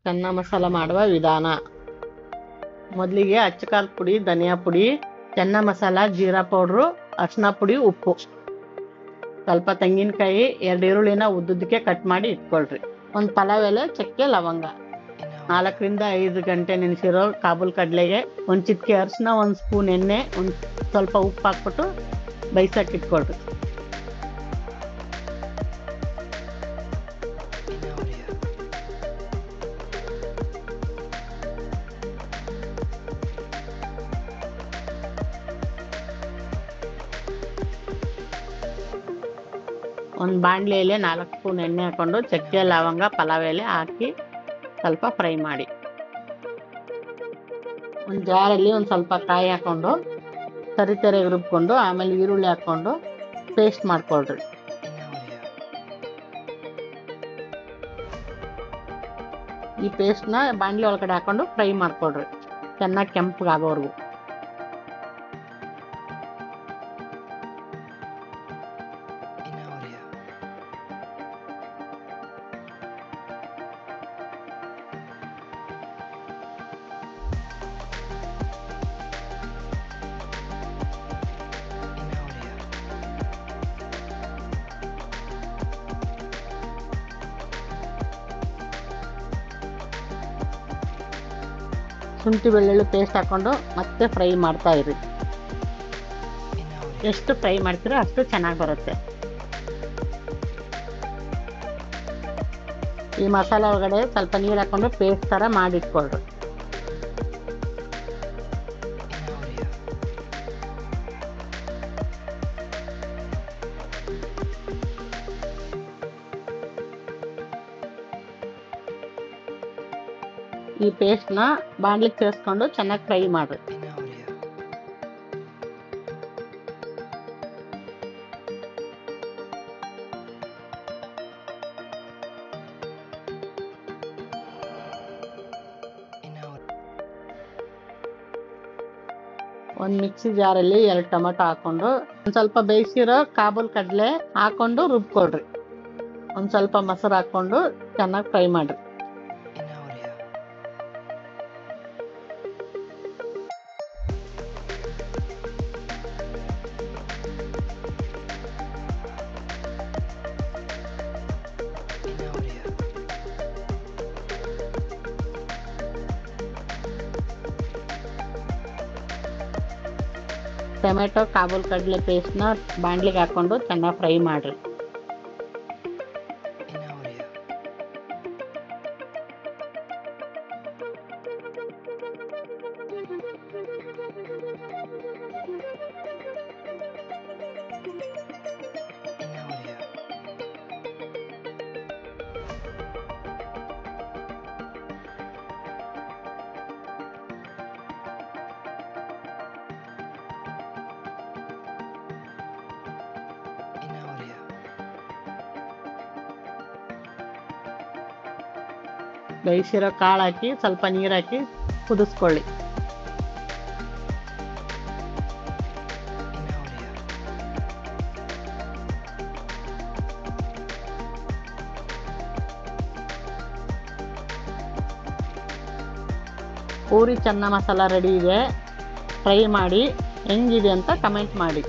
ಚೆನ್ನ ಮಸಾಲ ಮಾಡುವ ವಿಧಾನ. ಮೊದಲಿಗೆ ಅಚ್ಚಕಾರದ ಪುಡಿ, ಧನಿಯಾ ಪುಡಿ, ಚೆನ್ನ ಮಸಾಲ, ಜೀರಾ ಪೌಡ್ರು, ಅರಿಶಿನ ಪುಡಿ, ಉಪ್ಪು, ಸ್ವಲ್ಪ ತೆಂಗಿನಕಾಯಿ, 2 ಈರುಳ್ಳಿನ ಉದ್ದುದಕ್ಕೆ ಕಟ್ ಮಾಡಿ ಇಟ್ಕೊಳ್ರಿ. ಒಂದು ಪಲಾವ್ ಎಲೆ, ಚಕ್ಕೆ, ಲವಂಗ, 4 ರಿಂದ 5 ಗಂಟೆ ನೆನೆಸಿರೋ ಕಾಬೂಲ್ ಕಡಲೆಗೆ ಒಂದು ಚಿಟಿಕೆ ಅರಿಶಿನ, 1 ಸ್ಪೂನ್ ಎಣ್ಣೆ, ಒಂದು ಸ್ವಲ್ಪ ಉಪ್ಪು ಹಾಕ್ಬಿಟ್ಟು ಬೇಯಿಸಕ್ಕೆ ಇಟ್ಕೊಳ್ರಿ. ಒಂದು ಬಾಣಲೆಯಲ್ಲಿ 4 ಸ್ಪೂನ್ ಎಣ್ಣೆ ಹಾಕೊಂಡು ಚಕ್ಕೆ, ಲವಂಗ, ಪಲಾವ್ ಎಲೆ ಹಾಕಿ ಸ್ವಲ್ಪ ಫ್ರೈ ಮಾಡಿ. ಒಂದು ಜಾರಲ್ಲಿ ಒಂದು ಸ್ವಲ್ಪ ಕಾಯಿ ಹಾಕೊಂಡು ತರಿತರೆಗೆ ರುಬ್ಕೊಂಡು ಆಮೇಲೆ ಈರುಳ್ಳಿ ಹಾಕ್ಕೊಂಡು ಪೇಸ್ಟ್ ಮಾಡ್ಕೊಳ್ರಿ. ಈ ಪೇಸ್ಟ್ನ ಬಾಣಲೆ ಒಳಗಡೆ ಹಾಕೊಂಡು ಫ್ರೈ ಮಾಡ್ಕೊಳ್ರಿ, ಚೆನ್ನಾಗಿ ಕೆಂಪಗಾಗೋವರೆಗೂ. ಶುಂಠಿ ಬೆಳ್ಳುಳ್ಳಿ ಪೇಸ್ಟ್ ಹಾಕೊಂಡು ಮತ್ತೆ ಫ್ರೈ ಮಾಡ್ತಾ ಇರಿ. ಎಷ್ಟು ಫ್ರೈ ಮಾಡ್ತೀರೋ ಅಷ್ಟು ಚೆನ್ನಾಗಿ ಬರುತ್ತೆ. ಈ ಮಸಾಲೆ ಒಳಗಡೆ ಸ್ವಲ್ಪ ನೀರು ಹಾಕೊಂಡು ಪೇಸ್ಟ್ ಥರ ಮಾಡಿಟ್ಕೊಳ್ರಿ. ಈ ಪೇಸ್ಟ್ನ ಬಾಣಲಿಗೆ ಸೇರಿಸ್ಕೊಂಡು ಚೆನ್ನಾಗಿ ಫ್ರೈ ಮಾಡ್ರಿ. ಒಂದು ಮಿಕ್ಸಿ ಜಾರಲ್ಲಿ 2 ಟೊಮೆಟೊ ಹಾಕೊಂಡು ಒಂದು ಸ್ವಲ್ಪ ಬೇಯಿಸಿರೋ ಕಾಬೂಲ್ ಕಡಲೆ ಹಾಕೊಂಡು ರುಬ್ಕೊಳ್ರಿ. ಒಂದು ಸ್ವಲ್ಪ ಮೊಸರು ಹಾಕೊಂಡು ಚೆನ್ನಾಗಿ ಫ್ರೈ ಮಾಡ್ರಿ. ಟೊಮೆಟೊ ಕಾಬೂಲ್ ಕಡಲೆ ಪೇಸ್ಟ್ನ ಬಾಣಲಿಗೆ ಹಾಕೊಂಡು ಚೆನ್ನಾಗಿ ಫ್ರೈ ಮಾಡ್ರಿ. ಬೇಯಿಸಿರೋ ಕಾಳು ಹಾಕಿ ಸ್ವಲ್ಪ ನೀರು ಹಾಕಿ ಕುದಿಸ್ಕೊಳ್ಳಿ. ಪೂರಿ ಚೆನ್ನ ಮಸಾಲ ರೆಡಿ ಇದೆ. ಟ್ರೈ ಮಾಡಿ, ಹೆಂಗಿದೆ ಅಂತ ಕಮೆಂಟ್ ಮಾಡಿ.